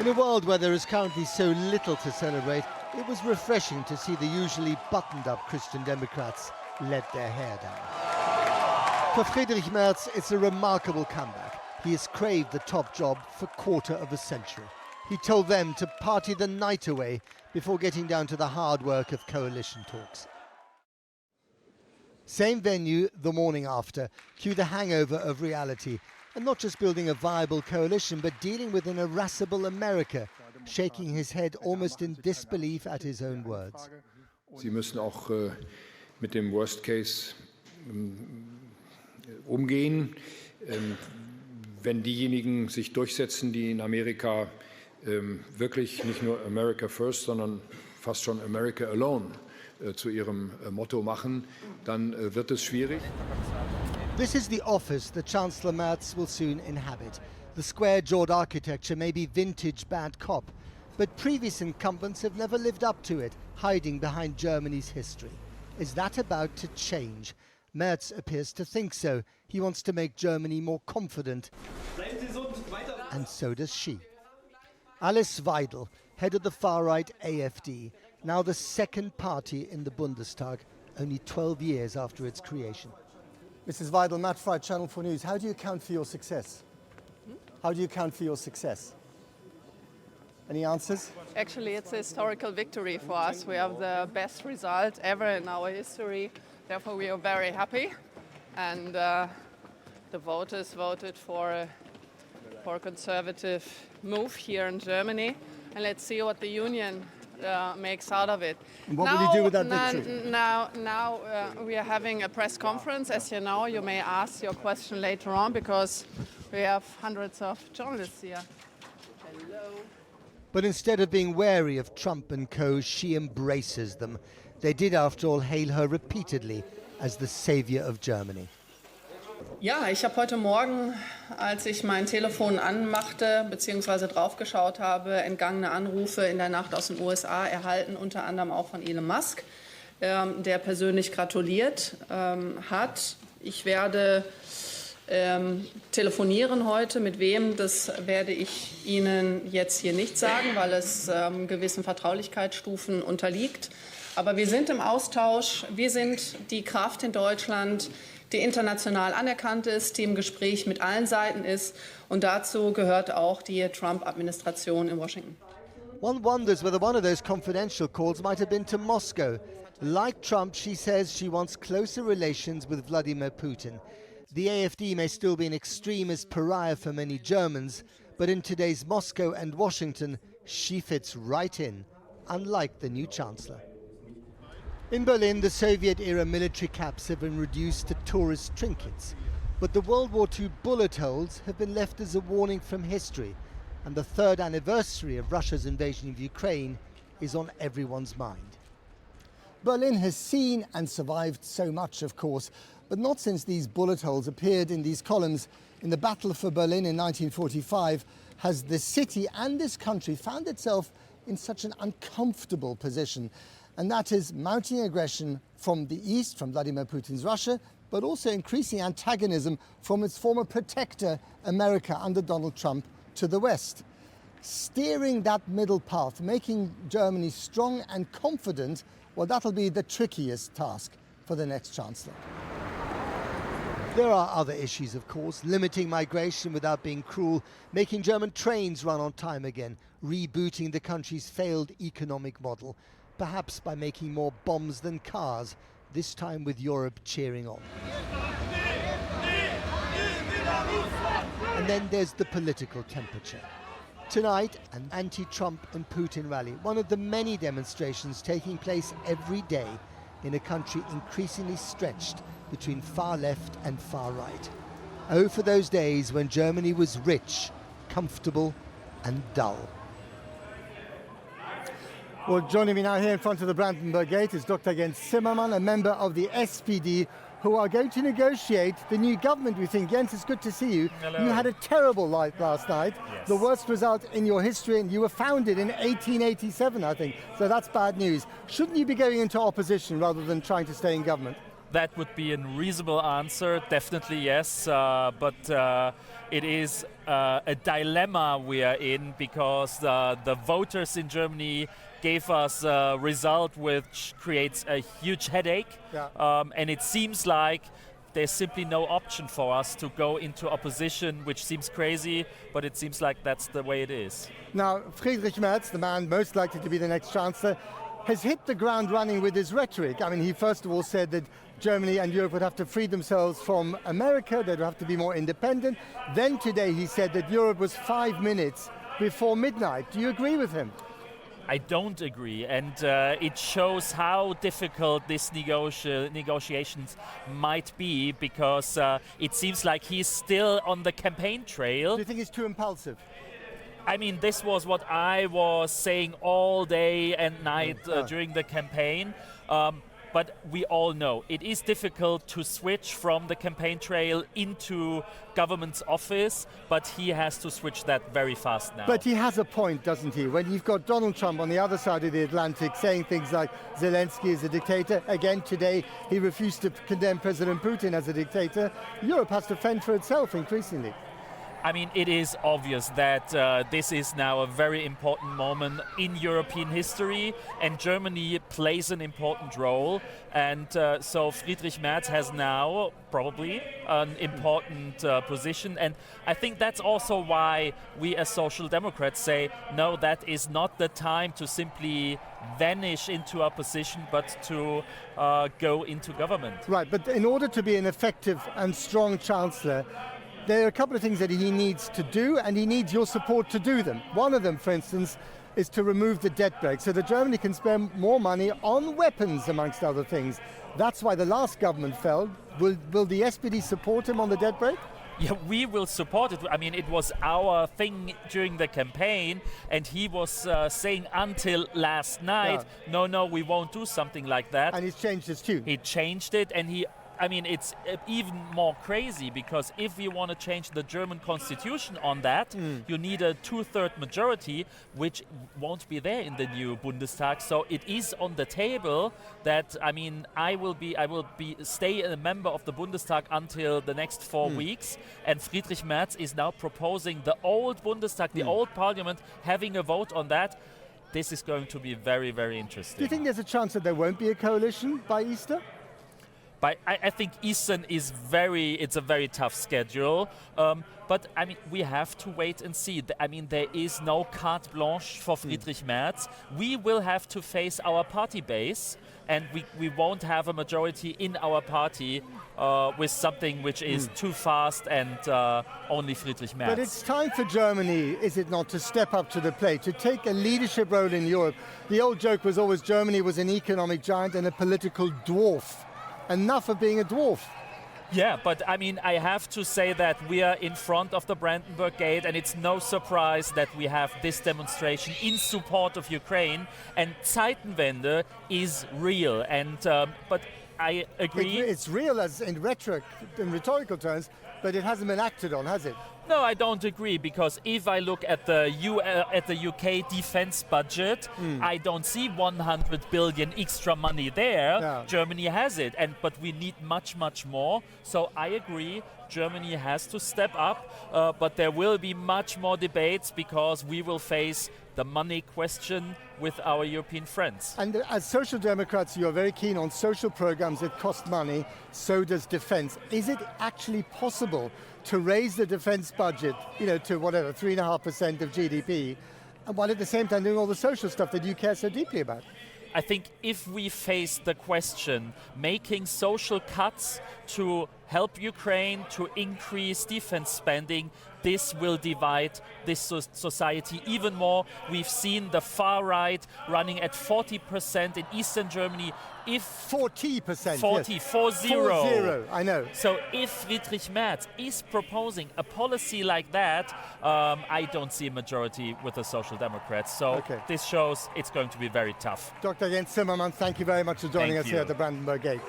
In a world where there is currently so little to celebrate, it was refreshing to see the usually buttoned-up Christian Democrats let their hair down. For Friedrich Merz, it's a remarkable comeback. He has craved the top job for a quarter of a century. He told them to party the night away before getting down to the hard work of coalition talks. Same venue the morning after, cue the hangover of reality, and not just building a viable coalition, but dealing with an irascible America, shaking his head almost in disbelief at his own words. Sie müssen auch mit dem Worst Case umgehen, wenn diejenigen sich durchsetzen, die in Amerika wirklich nicht nur America First, sondern fast schon America Alone zu ihrem Motto machen, dann wird es schwierig. This is the office that Chancellor Merz will soon inhabit. The square-jawed architecture may be vintage bad cop, but previous incumbents have never lived up to it, hiding behind Germany's history. Is that about to change? Merz appears to think so. He wants to make Germany more confident, and so does she. Alice Weidel, head of the far-right AfD, now the second party in the Bundestag, only 12 years after its creation. Mrs. Weidel, Matt Fried, Channel 4 News. How do you account for your success? How do you account for your success? Any answers? Actually, it's a historical victory for us. We have the best result ever in our history. Therefore, we are very happy. And the voters voted for a conservative move here in Germany. And let's see what the union makes out of it. And what will you do with that victory? Now we are having a press conference. As you know, you may ask your question later on because we have hundreds of journalists here. Hello. But instead of being wary of Trump and co, she embraces them. They did, after all, hail her repeatedly as the savior of Germany. Ja, ich habe heute Morgen, als ich mein Telefon anmachte bzw. draufgeschaut habe, entgangene Anrufe in der Nacht aus den USA erhalten, unter anderem auch von Elon Musk, der persönlich gratuliert hat. Ich werde telefonieren heute. Mit wem, das werde ich Ihnen jetzt hier nicht sagen, weil es gewissen Vertraulichkeitsstufen unterliegt. Aber wir sind im Austausch. Wir sind die Kraft in Deutschland, die international anerkannt ist, die im Gespräch mit allen Seiten ist. Und dazu gehört auch die Trump-Administration in Washington. One wonders whether one of those confidential calls might have been to Moscow. Like Trump, she says she wants closer relations with Vladimir Putin. The AfD may still be an extremist pariah for many Germans, but in today's Moscow and Washington, she fits right in, unlike the new chancellor. In Berlin, the Soviet-era military caps have been reduced to tourist trinkets, but the World War II bullet holes have been left as a warning from history, and the third anniversary of Russia's invasion of Ukraine is on everyone's mind. Berlin has seen and survived so much, of course, but not since these bullet holes appeared in these columns. In the Battle for Berlin in 1945, has the city and this country found itself in such an uncomfortable position. And that is mounting aggression from the east, from Vladimir Putin's Russia, but also increasing antagonism from its former protector, America, under Donald Trump, to the west. Steering that middle path, making Germany strong and confident, well, that'll be the trickiest task for the next chancellor. There are other issues, of course, limiting migration without being cruel, making German trains run on time again, rebooting the country's failed economic model, perhaps by making more bombs than cars, this time with Europe cheering on. And then there's the political temperature. Tonight, an anti-Trump and Putin rally, one of the many demonstrations taking place every day in a country increasingly stretched between far left and far right. Oh, for those days when Germany was rich, comfortable and dull. Well, joining me now here in front of the Brandenburg Gate is Dr. Jens Zimmermann, a member of the SPD, who are going to negotiate the new government, we think. Jens, it's good to see you. Hello. You had a terrible night last night, Yes. the worst result in your history, and you were founded in 1887, I think. So that's bad news. Shouldn't you be going into opposition rather than trying to stay in government? that would be a reasonable answer. Definitely yes, but it is a dilemma we are in because the voters in Germany gave us a result which creates a huge headache, and it seems like there's simply no option for us to go into opposition, which seems crazy, but it seems like that's the way it is. Now, Friedrich Merz, the man most likely to be the next Chancellor, has hit the ground running with his rhetoric. I mean, he first of all said that Germany and Europe would have to free themselves from America, they'd have to be more independent. Then today he said that Europe was 5 minutes before midnight. Do you agree with him? I don't agree, and it shows how difficult these negotiations might be, because it seems like he's still on the campaign trail. Do you think he's too impulsive? I mean, this was what I was saying all day and night during the campaign. But we all know it is difficult to switch from the campaign trail into government's office, but he has to switch that very fast now. But he has a point, doesn't he? When you've got Donald Trump on the other side of the Atlantic saying things like Zelensky is a dictator. Again, today he refused to condemn President Putin as a dictator. Europe has to fend for itself increasingly. I mean, it is obvious that this is now a very important moment in European history, and Germany plays an important role. And so Friedrich Merz has now probably an important position. And I think that's also why we as Social Democrats say, no, that is not the time to simply vanish into opposition, but to go into government. Right, but in order to be an effective and strong Chancellor, there are a couple of things that he needs to do, and he needs your support to do them. One of them, for instance, is to remove the debt brake so that Germany can spend more money on weapons, amongst other things. That's why the last government fell. Will the SPD support him on the debt brake? Yeah, we will support it. I mean, it was our thing during the campaign, and he was saying until last night, no, we won't do something like that. And he's changed his tune. He changed it, and I mean, it's even more crazy, because if you want to change the German constitution on that, you need a 2/3 majority, which won't be there in the new Bundestag. So it is on the table that, I mean, I will stay a member of the Bundestag until the next 4 weeks, and Friedrich Merz is now proposing the old Bundestag, the old parliament, having a vote on that. This is going to be very, very interesting. Do you think there's a chance that there won't be a coalition by Easter? But I think Eastern is it's a very tough schedule. But I mean, we have to wait and see. I mean, there is no carte blanche for Friedrich Merz. We will have to face our party base, and we won't have a majority in our party with something which is too fast and only Friedrich Merz. But it's time for Germany, is it not, to step up to the plate, to take a leadership role in Europe. The old joke was always Germany was an economic giant and a political dwarf. Enough of being a dwarf. Yeah, but I mean, I have to say that we are in front of the Brandenburg Gate, and it's no surprise that we have this demonstration in support of Ukraine, and Zeitenwende is real. And but I agree. It's real as in rhetorical terms, but it hasn't been acted on, has it? No, I don't agree, because if I look at the UK defense budget, I don't see 100 billion extra money there. Yeah. Germany has it, but we need much, much more. So I agree, Germany has to step up, but there will be much more debates, because we will face the money question with our European friends. And as Social Democrats, you are very keen on social programs that cost money, so does defense. Is it actually possible to raise the defense budget, to whatever, 3.5% of GDP, and while at the same time doing all the social stuff that you care so deeply about? I think if we face the question, making social cuts to help Ukraine to increase defense spending, this will divide this society even more. We've seen the far right running at 40% in Eastern Germany. If 40%, 40, yes. 40. I know. So if Friedrich Merz is proposing a policy like that, I don't see a majority with the Social Democrats. So this shows it's going to be very tough. Dr. Jens Zimmermann, thank you very much for joining us here at the Brandenburg Gate.